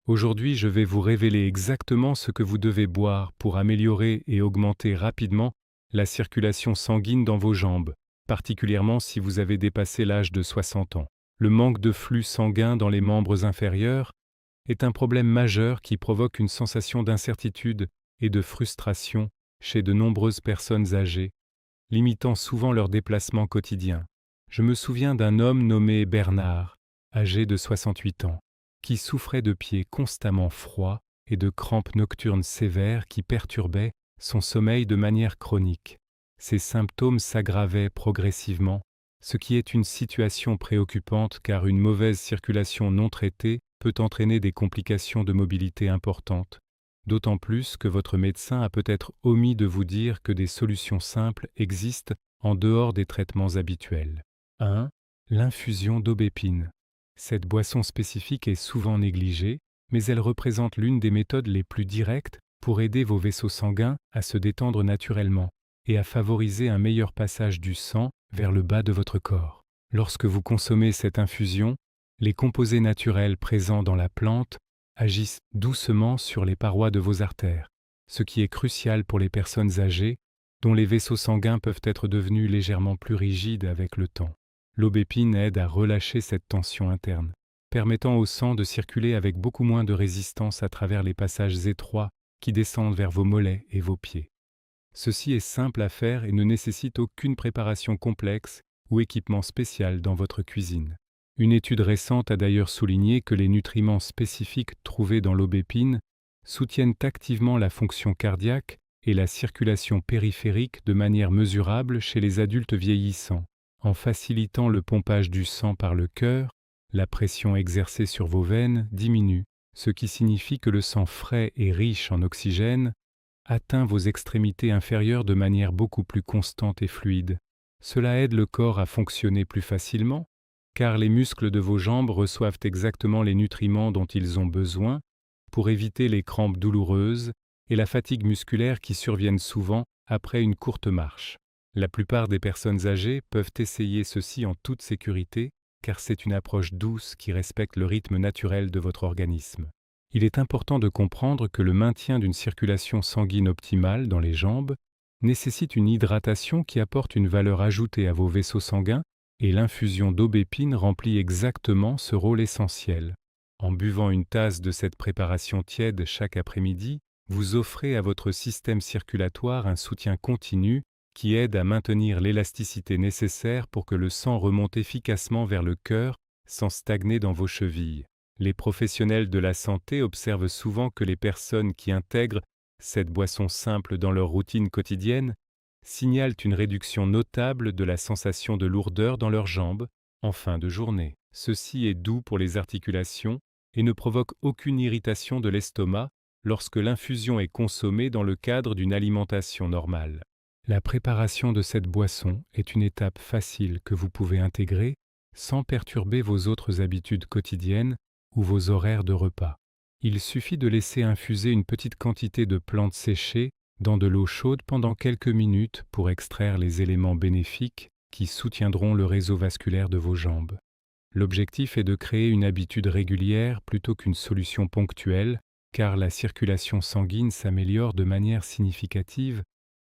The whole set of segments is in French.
Aujourd'hui, je vais vous révéler exactement ce que vous devez boire pour améliorer et augmenter rapidement la circulation sanguine dans vos jambes, particulièrement si vous avez dépassé l'âge de 60 ans. Le manque de flux sanguin dans les membres inférieurs est un problème majeur qui provoque une sensation d'incertitude et de frustration chez de nombreuses personnes âgées, limitant souvent leurs déplacements quotidiens. Je me souviens d'un homme nommé Bernard, âgé de 68 ans, qui souffrait de pieds constamment froids et de crampes nocturnes sévères qui perturbaient son sommeil de manière chronique. Ces symptômes s'aggravaient progressivement, ce qui est une situation préoccupante car une mauvaise circulation non traitée peut entraîner des complications de mobilité importantes, d'autant plus que votre médecin a peut-être omis de vous dire que des solutions simples existent en dehors des traitements habituels. 1. L'infusion d'aubépine. Cette boisson spécifique est souvent négligée, mais elle représente l'une des méthodes les plus directes pour aider vos vaisseaux sanguins à se détendre naturellement et à favoriser un meilleur passage du sang vers le bas de votre corps. Lorsque vous consommez cette infusion, les composés naturels présents dans la plante agissent doucement sur les parois de vos artères, ce qui est crucial pour les personnes âgées dont les vaisseaux sanguins peuvent être devenus légèrement plus rigides avec le temps. L'aubépine aide à relâcher cette tension interne, permettant au sang de circuler avec beaucoup moins de résistance à travers les passages étroits qui descendent vers vos mollets et vos pieds. Ceci est simple à faire et ne nécessite aucune préparation complexe ou équipement spécial dans votre cuisine. Une étude récente a d'ailleurs souligné que les nutriments spécifiques trouvés dans l'aubépine soutiennent activement la fonction cardiaque et la circulation périphérique de manière mesurable chez les adultes vieillissants. En facilitant le pompage du sang par le cœur, la pression exercée sur vos veines diminue, ce qui signifie que le sang frais et riche en oxygène atteint vos extrémités inférieures de manière beaucoup plus constante et fluide. Cela aide le corps à fonctionner plus facilement, car les muscles de vos jambes reçoivent exactement les nutriments dont ils ont besoin pour éviter les crampes douloureuses et la fatigue musculaire qui surviennent souvent après une courte marche. La plupart des personnes âgées peuvent essayer ceci en toute sécurité, car c'est une approche douce qui respecte le rythme naturel de votre organisme. Il est important de comprendre que le maintien d'une circulation sanguine optimale dans les jambes nécessite une hydratation qui apporte une valeur ajoutée à vos vaisseaux sanguins, et l'infusion d'aubépine remplit exactement ce rôle essentiel. En buvant une tasse de cette préparation tiède chaque après-midi, vous offrez à votre système circulatoire un soutien continu qui aide à maintenir l'élasticité nécessaire pour que le sang remonte efficacement vers le cœur sans stagner dans vos chevilles. Les professionnels de la santé observent souvent que les personnes qui intègrent cette boisson simple dans leur routine quotidienne signalent une réduction notable de la sensation de lourdeur dans leurs jambes en fin de journée. Ceci est doux pour les articulations et ne provoque aucune irritation de l'estomac lorsque l'infusion est consommée dans le cadre d'une alimentation normale. La préparation de cette boisson est une étape facile que vous pouvez intégrer sans perturber vos autres habitudes quotidiennes ou vos horaires de repas. Il suffit de laisser infuser une petite quantité de plantes séchées dans de l'eau chaude pendant quelques minutes pour extraire les éléments bénéfiques qui soutiendront le réseau vasculaire de vos jambes. L'objectif est de créer une habitude régulière plutôt qu'une solution ponctuelle, car la circulation sanguine s'améliore de manière significative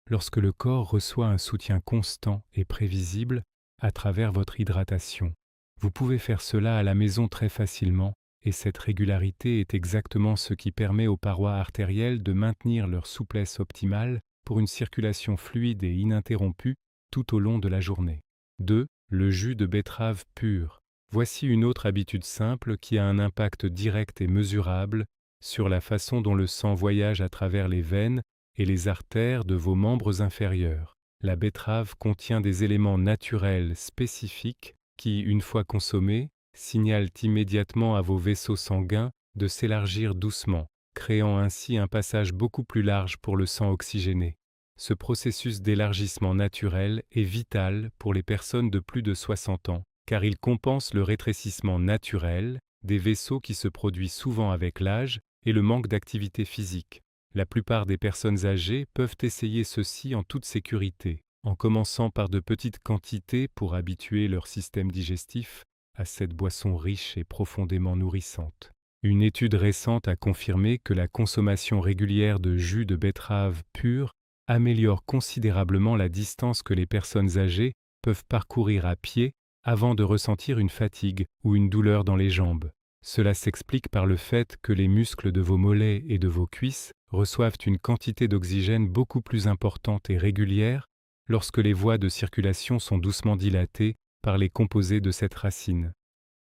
lorsque le corps reçoit un soutien constant et prévisible à travers votre hydratation. Vous pouvez faire cela à la maison très facilement, et cette régularité est exactement ce qui permet aux parois artérielles de maintenir leur souplesse optimale pour une circulation fluide et ininterrompue tout au long de la journée. 2. Le jus de betterave pur. Voici une autre habitude simple qui a un impact direct et mesurable sur la façon dont le sang voyage à travers les veines et les artères de vos membres inférieurs. La betterave contient des éléments naturels spécifiques qui, une fois consommés, signalent immédiatement à vos vaisseaux sanguins de s'élargir doucement, créant ainsi un passage beaucoup plus large pour le sang oxygéné. Ce processus d'élargissement naturel est vital pour les personnes de plus de 60 ans, car il compense le rétrécissement naturel des vaisseaux qui se produit souvent avec l'âge et le manque d'activité physique. La plupart des personnes âgées peuvent essayer ceci en toute sécurité, en commençant par de petites quantités pour habituer leur système digestif à cette boisson riche et profondément nourrissante. Une étude récente a confirmé que la consommation régulière de jus de betterave pur améliore considérablement la distance que les personnes âgées peuvent parcourir à pied avant de ressentir une fatigue ou une douleur dans les jambes. Cela s'explique par le fait que les muscles de vos mollets et de vos cuisses reçoivent une quantité d'oxygène beaucoup plus importante et régulière lorsque les voies de circulation sont doucement dilatées par les composés de cette racine.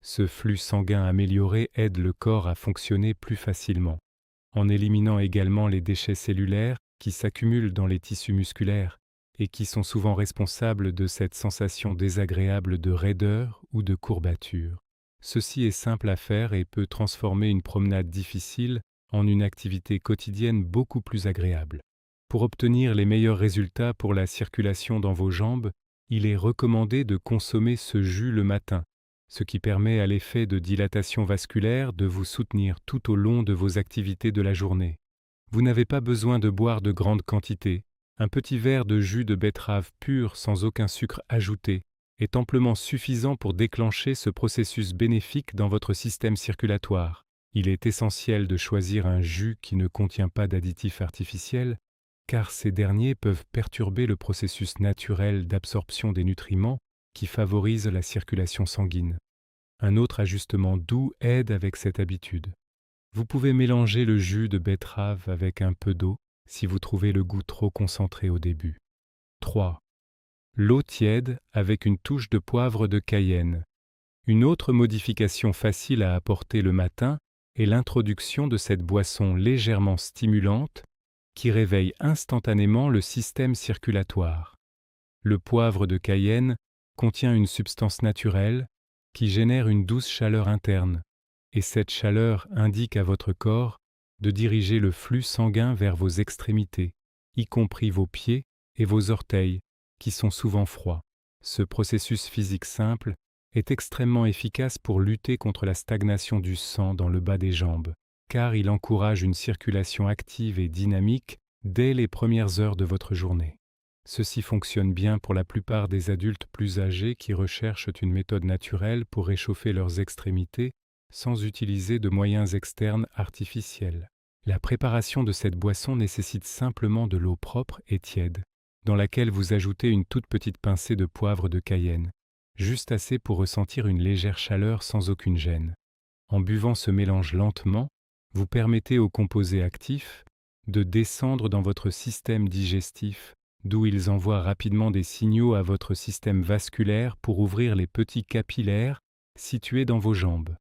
Ce flux sanguin amélioré aide le corps à fonctionner plus facilement, en éliminant également les déchets cellulaires qui s'accumulent dans les tissus musculaires et qui sont souvent responsables de cette sensation désagréable de raideur ou de courbature. Ceci est simple à faire et peut transformer une promenade difficile en une activité quotidienne beaucoup plus agréable. Pour obtenir les meilleurs résultats pour la circulation dans vos jambes, il est recommandé de consommer ce jus le matin, ce qui permet à l'effet de dilatation vasculaire de vous soutenir tout au long de vos activités de la journée. Vous n'avez pas besoin de boire de grandes quantités. Un petit verre de jus de betterave pur sans aucun sucre ajouté est amplement suffisant pour déclencher ce processus bénéfique dans votre système circulatoire. Il est essentiel de choisir un jus qui ne contient pas d'additifs artificiels, car ces derniers peuvent perturber le processus naturel d'absorption des nutriments qui favorise la circulation sanguine. Un autre ajustement doux aide avec cette habitude. Vous pouvez mélanger le jus de betterave avec un peu d'eau si vous trouvez le goût trop concentré au début. 3. L'eau tiède avec une touche de poivre de Cayenne. Une autre modification facile à apporter le matin est l'introduction de cette boisson légèrement stimulante qui réveille instantanément le système circulatoire. Le poivre de Cayenne contient une substance naturelle qui génère une douce chaleur interne, et cette chaleur indique à votre corps de diriger le flux sanguin vers vos extrémités, y compris vos pieds et vos orteils, qui sont souvent froids. Ce processus physique simple est extrêmement efficace pour lutter contre la stagnation du sang dans le bas des jambes, car il encourage une circulation active et dynamique dès les premières heures de votre journée. Ceci fonctionne bien pour la plupart des adultes plus âgés qui recherchent une méthode naturelle pour réchauffer leurs extrémités sans utiliser de moyens externes artificiels. La préparation de cette boisson nécessite simplement de l'eau propre et tiède, dans laquelle vous ajoutez une toute petite pincée de poivre de Cayenne, juste assez pour ressentir une légère chaleur sans aucune gêne. En buvant ce mélange lentement, vous permettez aux composés actifs de descendre dans votre système digestif, d'où ils envoient rapidement des signaux à votre système vasculaire pour ouvrir les petits capillaires situés dans vos jambes.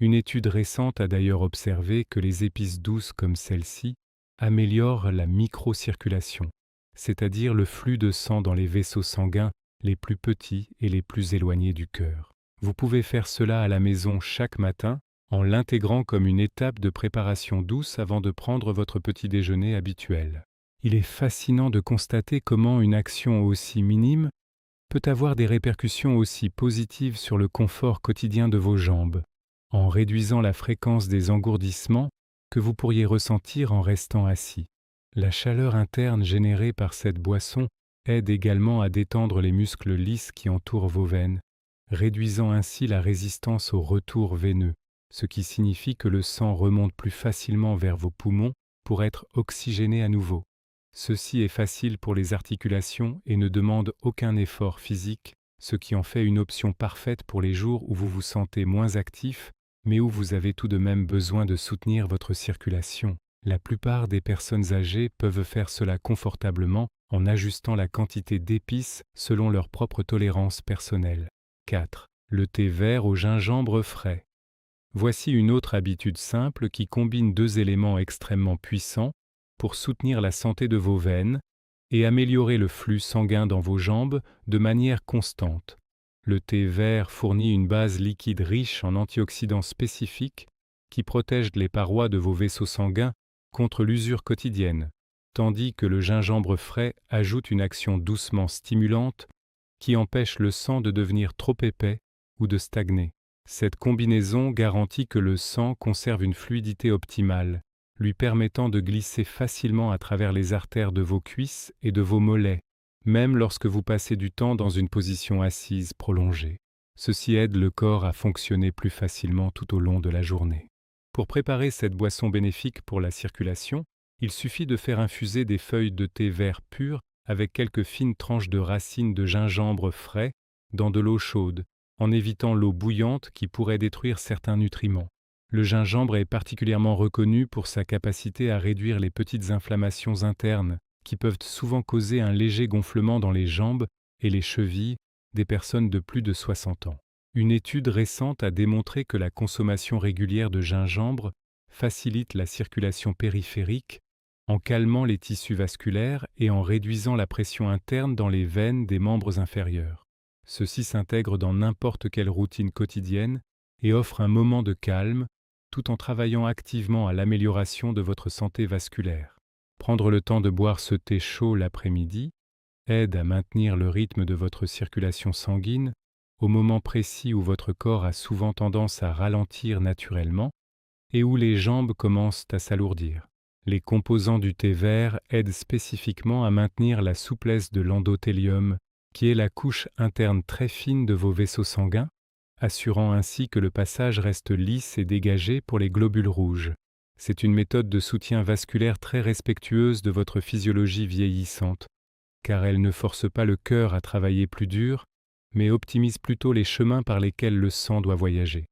Une étude récente a d'ailleurs observé que les épices douces comme celle-ci améliorent la microcirculation, c'est-à-dire le flux de sang dans les vaisseaux sanguins les plus petits et les plus éloignés du cœur. Vous pouvez faire cela à la maison chaque matin en l'intégrant comme une étape de préparation douce avant de prendre votre petit déjeuner habituel. Il est fascinant de constater comment une action aussi minime peut avoir des répercussions aussi positives sur le confort quotidien de vos jambes, en réduisant la fréquence des engourdissements que vous pourriez ressentir en restant assis. La chaleur interne générée par cette boisson aide également à détendre les muscles lisses qui entourent vos veines, réduisant ainsi la résistance au retour veineux, ce qui signifie que le sang remonte plus facilement vers vos poumons pour être oxygéné à nouveau. Ceci est facile pour les articulations et ne demande aucun effort physique, ce qui en fait une option parfaite pour les jours où vous vous sentez moins actif, mais où vous avez tout de même besoin de soutenir votre circulation. La plupart des personnes âgées peuvent faire cela confortablement en ajustant la quantité d'épices selon leur propre tolérance personnelle. 4. Le thé vert au gingembre frais. Voici une autre habitude simple qui combine deux éléments extrêmement puissants pour soutenir la santé de vos veines et améliorer le flux sanguin dans vos jambes de manière constante. Le thé vert fournit une base liquide riche en antioxydants spécifiques qui protègent les parois de vos vaisseaux sanguins contre l'usure quotidienne, tandis que le gingembre frais ajoute une action doucement stimulante qui empêche le sang de devenir trop épais ou de stagner. Cette combinaison garantit que le sang conserve une fluidité optimale, lui permettant de glisser facilement à travers les artères de vos cuisses et de vos mollets, même lorsque vous passez du temps dans une position assise prolongée. Ceci aide le corps à fonctionner plus facilement tout au long de la journée. Pour préparer cette boisson bénéfique pour la circulation, il suffit de faire infuser des feuilles de thé vert pur avec quelques fines tranches de racines de gingembre frais dans de l'eau chaude, en évitant l'eau bouillante qui pourrait détruire certains nutriments. Le gingembre est particulièrement reconnu pour sa capacité à réduire les petites inflammations internes qui peuvent souvent causer un léger gonflement dans les jambes et les chevilles des personnes de plus de 60 ans. Une étude récente a démontré que la consommation régulière de gingembre facilite la circulation périphérique en calmant les tissus vasculaires et en réduisant la pression interne dans les veines des membres inférieurs. Ceci s'intègre dans n'importe quelle routine quotidienne et offre un moment de calme tout en travaillant activement à l'amélioration de votre santé vasculaire. Prendre le temps de boire ce thé chaud l'après-midi aide à maintenir le rythme de votre circulation sanguine au moment précis où votre corps a souvent tendance à ralentir naturellement et où les jambes commencent à s'alourdir. Les composants du thé vert aident spécifiquement à maintenir la souplesse de l'endothélium, qui est la couche interne très fine de vos vaisseaux sanguins, assurant ainsi que le passage reste lisse et dégagé pour les globules rouges. C'est une méthode de soutien vasculaire très respectueuse de votre physiologie vieillissante, car elle ne force pas le cœur à travailler plus dur, mais optimise plutôt les chemins par lesquels le sang doit voyager.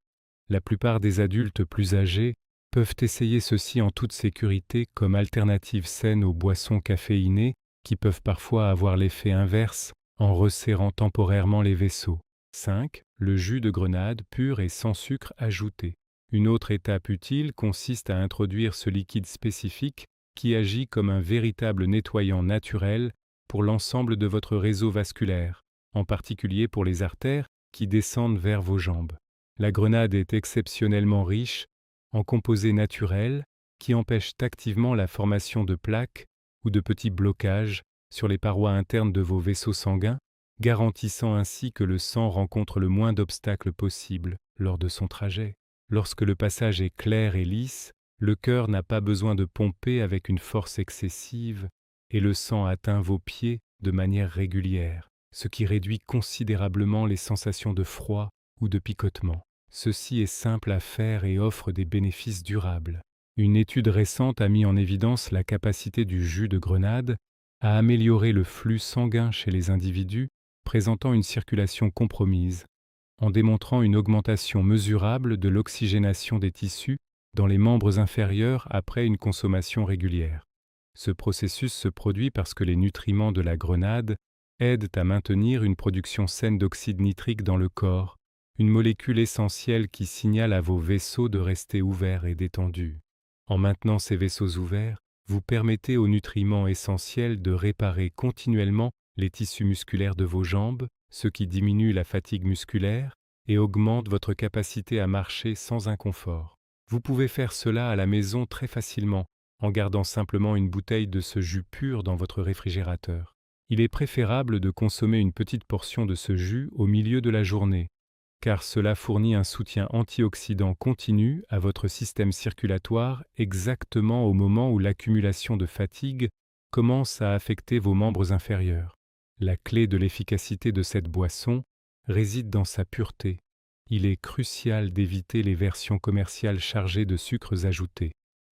La plupart des adultes plus âgés peuvent essayer ceci en toute sécurité comme alternative saine aux boissons caféinées qui peuvent parfois avoir l'effet inverse en resserrant temporairement les vaisseaux. 5. Le jus de grenade pur et sans sucre ajouté. Une autre étape utile consiste à introduire ce liquide spécifique qui agit comme un véritable nettoyant naturel pour l'ensemble de votre réseau vasculaire, en particulier pour les artères qui descendent vers vos jambes. La grenade est exceptionnellement riche en composés naturels qui empêchent activement la formation de plaques ou de petits blocages sur les parois internes de vos vaisseaux sanguins, garantissant ainsi que le sang rencontre le moins d'obstacles possible lors de son trajet. Lorsque le passage est clair et lisse, le cœur n'a pas besoin de pomper avec une force excessive et le sang atteint vos pieds de manière régulière, ce qui réduit considérablement les sensations de froid ou de picotement. Ceci est simple à faire et offre des bénéfices durables. Une étude récente a mis en évidence la capacité du jus de grenade à améliorer le flux sanguin chez les individus présentant une circulation compromise, en démontrant une augmentation mesurable de l'oxygénation des tissus dans les membres inférieurs après une consommation régulière. Ce processus se produit parce que les nutriments de la grenade aident à maintenir une production saine d'oxyde nitrique dans le corps, une molécule essentielle qui signale à vos vaisseaux de rester ouverts et détendus. En maintenant ces vaisseaux ouverts, vous permettez aux nutriments essentiels de réparer continuellement les tissus musculaires de vos jambes, ce qui diminue la fatigue musculaire et augmente votre capacité à marcher sans inconfort. Vous pouvez faire cela à la maison très facilement, en gardant simplement une bouteille de ce jus pur dans votre réfrigérateur. Il est préférable de consommer une petite portion de ce jus au milieu de la journée, car cela fournit un soutien antioxydant continu à votre système circulatoire exactement au moment où l'accumulation de fatigue commence à affecter vos membres inférieurs. La clé de l'efficacité de cette boisson réside dans sa pureté. Il est crucial d'éviter les versions commerciales chargées de sucres ajoutés,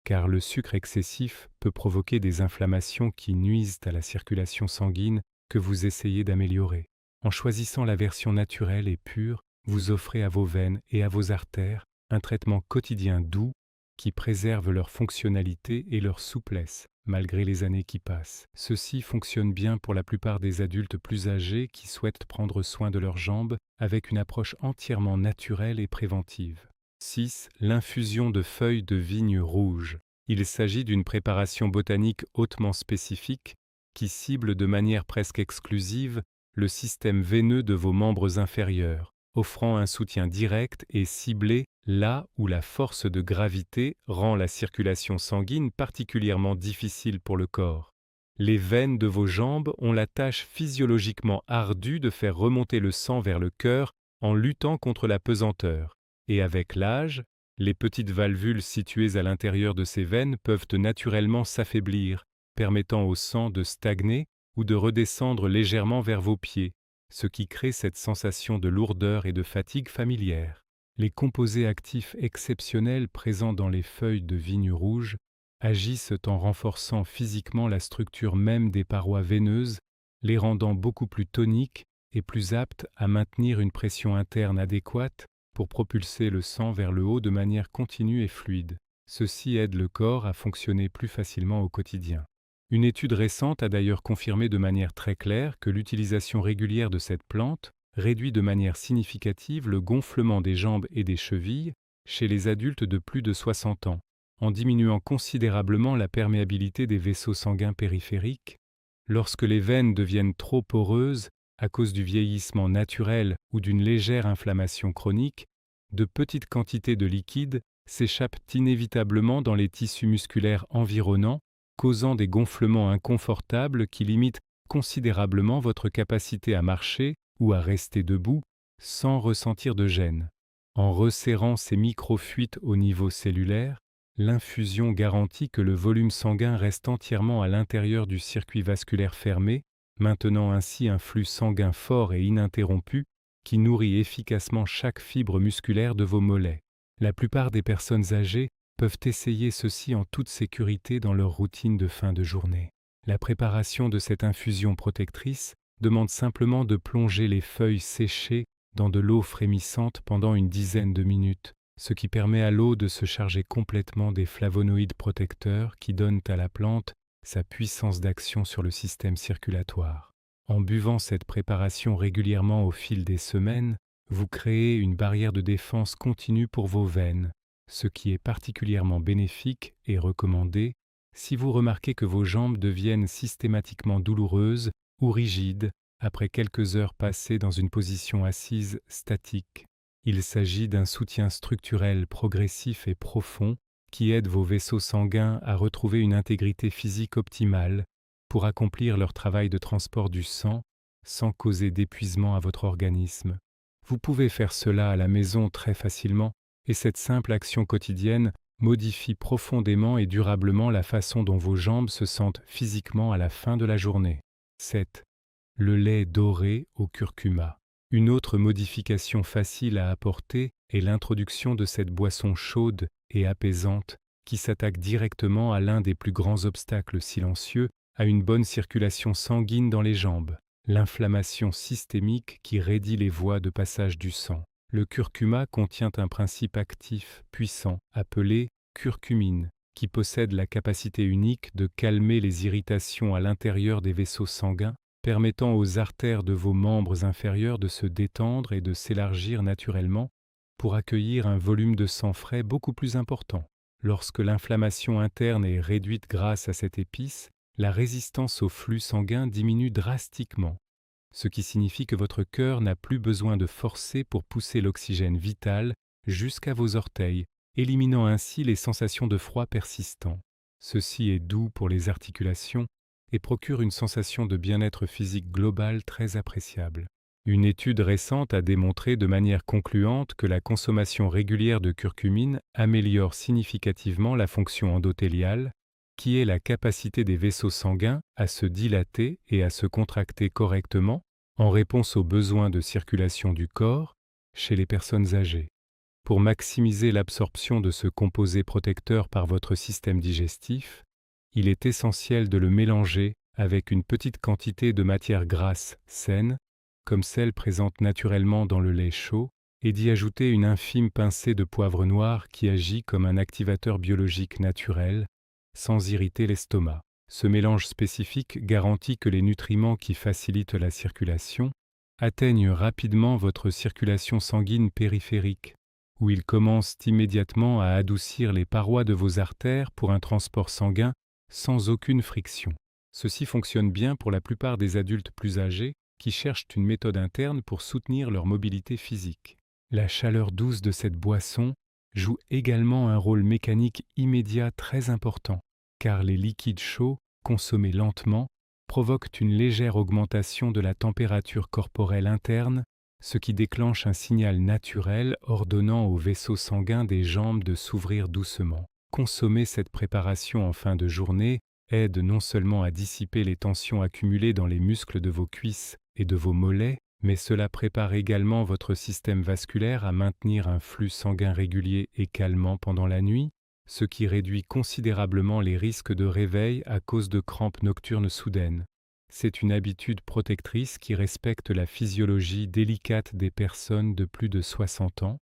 car le sucre excessif peut provoquer des inflammations qui nuisent à la circulation sanguine que vous essayez d'améliorer. En choisissant la version naturelle et pure, vous offrez à vos veines et à vos artères un traitement quotidien doux qui préserve leur fonctionnalité et leur souplesse, malgré les années qui passent. Ceci fonctionne bien pour la plupart des adultes plus âgés qui souhaitent prendre soin de leurs jambes avec une approche entièrement naturelle et préventive. 6. L'infusion de feuilles de vigne rouge. Il s'agit d'une préparation botanique hautement spécifique qui cible de manière presque exclusive le système veineux de vos membres inférieurs, offrant un soutien direct et ciblé là où la force de gravité rend la circulation sanguine particulièrement difficile pour le corps. Les veines de vos jambes ont la tâche physiologiquement ardue de faire remonter le sang vers le cœur en luttant contre la pesanteur. Et avec l'âge, les petites valvules situées à l'intérieur de ces veines peuvent naturellement s'affaiblir, permettant au sang de stagner ou de redescendre légèrement vers vos pieds, ce qui crée cette sensation de lourdeur et de fatigue familière. Les composés actifs exceptionnels présents dans les feuilles de vigne rouge agissent en renforçant physiquement la structure même des parois veineuses, les rendant beaucoup plus toniques et plus aptes à maintenir une pression interne adéquate pour propulser le sang vers le haut de manière continue et fluide. Ceci aide le corps à fonctionner plus facilement au quotidien. Une étude récente a d'ailleurs confirmé de manière très claire que l'utilisation régulière de cette plante réduit de manière significative le gonflement des jambes et des chevilles chez les adultes de plus de 60 ans, en diminuant considérablement la perméabilité des vaisseaux sanguins périphériques. Lorsque les veines deviennent trop poreuses à cause du vieillissement naturel ou d'une légère inflammation chronique, de petites quantités de liquide s'échappent inévitablement dans les tissus musculaires environnants, causant des gonflements inconfortables qui limitent considérablement votre capacité à marcher ou à rester debout sans ressentir de gêne. En resserrant ces micro-fuites au niveau cellulaire, l'infusion garantit que le volume sanguin reste entièrement à l'intérieur du circuit vasculaire fermé, maintenant ainsi un flux sanguin fort et ininterrompu qui nourrit efficacement chaque fibre musculaire de vos mollets. La plupart des personnes âgées peuvent essayer ceci en toute sécurité dans leur routine de fin de journée. La préparation de cette infusion protectrice demande simplement de plonger les feuilles séchées dans de l'eau frémissante pendant une dizaine de minutes, ce qui permet à l'eau de se charger complètement des flavonoïdes protecteurs qui donnent à la plante sa puissance d'action sur le système circulatoire. En buvant cette préparation régulièrement au fil des semaines, vous créez une barrière de défense continue pour vos veines, ce qui est particulièrement bénéfique et recommandé si vous remarquez que vos jambes deviennent systématiquement douloureuses ou rigides après quelques heures passées dans une position assise statique. Il s'agit d'un soutien structurel progressif et profond qui aide vos vaisseaux sanguins à retrouver une intégrité physique optimale pour accomplir leur travail de transport du sang sans causer d'épuisement à votre organisme. Vous pouvez faire cela à la maison très facilement et cette simple action quotidienne modifie profondément et durablement la façon dont vos jambes se sentent physiquement à la fin de la journée. 7. Le lait doré au curcuma. Une autre modification facile à apporter est l'introduction de cette boisson chaude et apaisante qui s'attaque directement à l'un des plus grands obstacles silencieux à une bonne circulation sanguine dans les jambes, l'inflammation systémique qui raidit les voies de passage du sang. Le curcuma contient un principe actif puissant appelé curcumine, qui possède la capacité unique de calmer les irritations à l'intérieur des vaisseaux sanguins, permettant aux artères de vos membres inférieurs de se détendre et de s'élargir naturellement pour accueillir un volume de sang frais beaucoup plus important. Lorsque l'inflammation interne est réduite grâce à cette épice, la résistance au flux sanguin diminue drastiquement, ce qui signifie que votre cœur n'a plus besoin de forcer pour pousser l'oxygène vital jusqu'à vos orteils, éliminant ainsi les sensations de froid persistant. Ceci est doux pour les articulations et procure une sensation de bien-être physique global très appréciable. Une étude récente a démontré de manière concluante que la consommation régulière de curcumine améliore significativement la fonction endothéliale, qui est la capacité des vaisseaux sanguins à se dilater et à se contracter correctement en réponse aux besoins de circulation du corps chez les personnes âgées. Pour maximiser l'absorption de ce composé protecteur par votre système digestif, il est essentiel de le mélanger avec une petite quantité de matière grasse saine, comme celle présente naturellement dans le lait chaud, et d'y ajouter une infime pincée de poivre noir qui agit comme un activateur biologique naturel, sans irriter l'estomac. Ce mélange spécifique garantit que les nutriments qui facilitent la circulation atteignent rapidement votre circulation sanguine périphérique, où ils commencent immédiatement à adoucir les parois de vos artères pour un transport sanguin sans aucune friction. Ceci fonctionne bien pour la plupart des adultes plus âgés qui cherchent une méthode interne pour soutenir leur mobilité physique. La chaleur douce de cette boisson joue également un rôle mécanique immédiat très important, car les liquides chauds, consommés lentement, provoquent une légère augmentation de la température corporelle interne, ce qui déclenche un signal naturel ordonnant aux vaisseaux sanguins des jambes de s'ouvrir doucement. Consommer cette préparation en fin de journée aide non seulement à dissiper les tensions accumulées dans les muscles de vos cuisses et de vos mollets, mais cela prépare également votre système vasculaire à maintenir un flux sanguin régulier et calmant pendant la nuit, ce qui réduit considérablement les risques de réveil à cause de crampes nocturnes soudaines. C'est une habitude protectrice qui respecte la physiologie délicate des personnes de plus de 60 ans,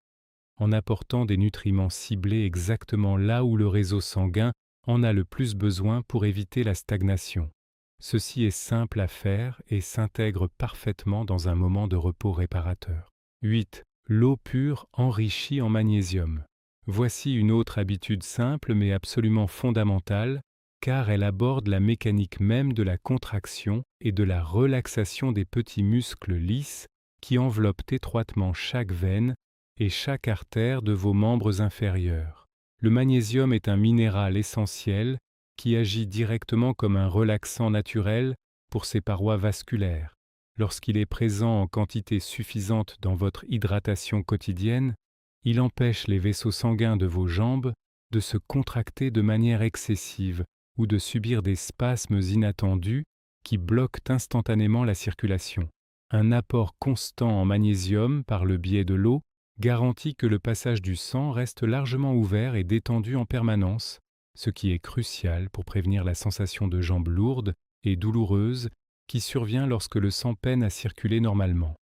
en apportant des nutriments ciblés exactement là où le réseau sanguin en a le plus besoin pour éviter la stagnation. Ceci est simple à faire et s'intègre parfaitement dans un moment de repos réparateur. 8. L'eau pure enrichie en magnésium. Voici une autre habitude simple mais absolument fondamentale, car elle aborde la mécanique même de la contraction et de la relaxation des petits muscles lisses qui enveloppent étroitement chaque veine et chaque artère de vos membres inférieurs. Le magnésium est un minéral essentiel qui agit directement comme un relaxant naturel pour ces parois vasculaires. Lorsqu'il est présent en quantité suffisante dans votre hydratation quotidienne, il empêche les vaisseaux sanguins de vos jambes de se contracter de manière excessive ou de subir des spasmes inattendus qui bloquent instantanément la circulation. Un apport constant en magnésium par le biais de l'eau garantit que le passage du sang reste largement ouvert et détendu en permanence, ce qui est crucial pour prévenir la sensation de jambes lourdes et douloureuses qui survient lorsque le sang peine à circuler normalement.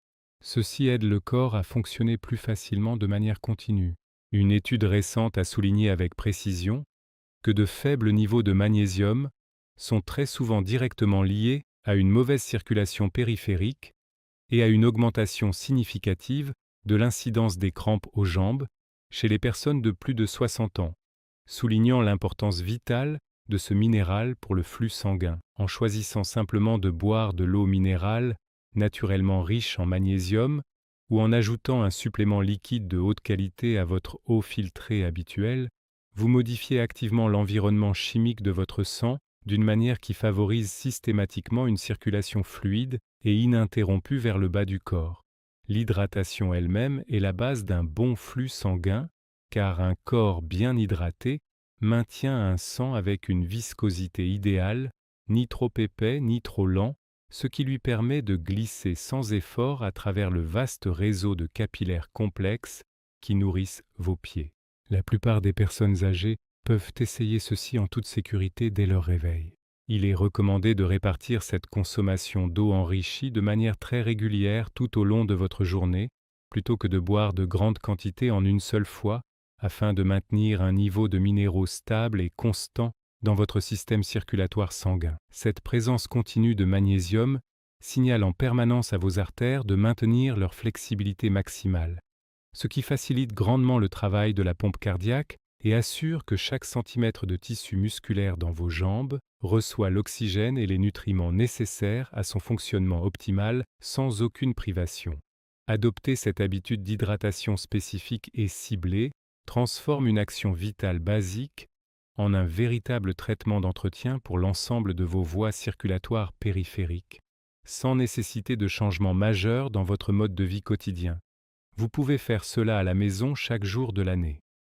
Ceci aide le corps à fonctionner plus facilement de manière continue. Une étude récente a souligné avec précision que de faibles niveaux de magnésium sont très souvent directement liés à une mauvaise circulation périphérique et à une augmentation significative de l'incidence des crampes aux jambes chez les personnes de plus de 60 ans, soulignant l'importance vitale de ce minéral pour le flux sanguin. En choisissant simplement de boire de l'eau minérale naturellement riche en magnésium ou en ajoutant un supplément liquide de haute qualité à votre eau filtrée habituelle, vous modifiez activement l'environnement chimique de votre sang d'une manière qui favorise systématiquement une circulation fluide et ininterrompue vers le bas du corps. L'hydratation elle-même est la base d'un bon flux sanguin, car un corps bien hydraté maintient un sang avec une viscosité idéale, ni trop épais ni trop lent, ce qui lui permet de glisser sans effort à travers le vaste réseau de capillaires complexes qui nourrissent vos pieds. La plupart des personnes âgées peuvent essayer ceci en toute sécurité dès leur réveil. Il est recommandé de répartir cette consommation d'eau enrichie de manière très régulière tout au long de votre journée, plutôt que de boire de grandes quantités en une seule fois, afin de maintenir un niveau de minéraux stable et constant dans votre système circulatoire sanguin. Cette présence continue de magnésium signale en permanence à vos artères de maintenir leur flexibilité maximale, ce qui facilite grandement le travail de la pompe cardiaque et assure que chaque centimètre de tissu musculaire dans vos jambes reçoit l'oxygène et les nutriments nécessaires à son fonctionnement optimal sans aucune privation. Adopter cette habitude d'hydratation spécifique et ciblée transforme une action vitale basique en un véritable traitement d'entretien pour l'ensemble de vos voies circulatoires périphériques, sans nécessité de changement majeur dans votre mode de vie quotidien. Vous pouvez faire cela à la maison chaque jour de l'année.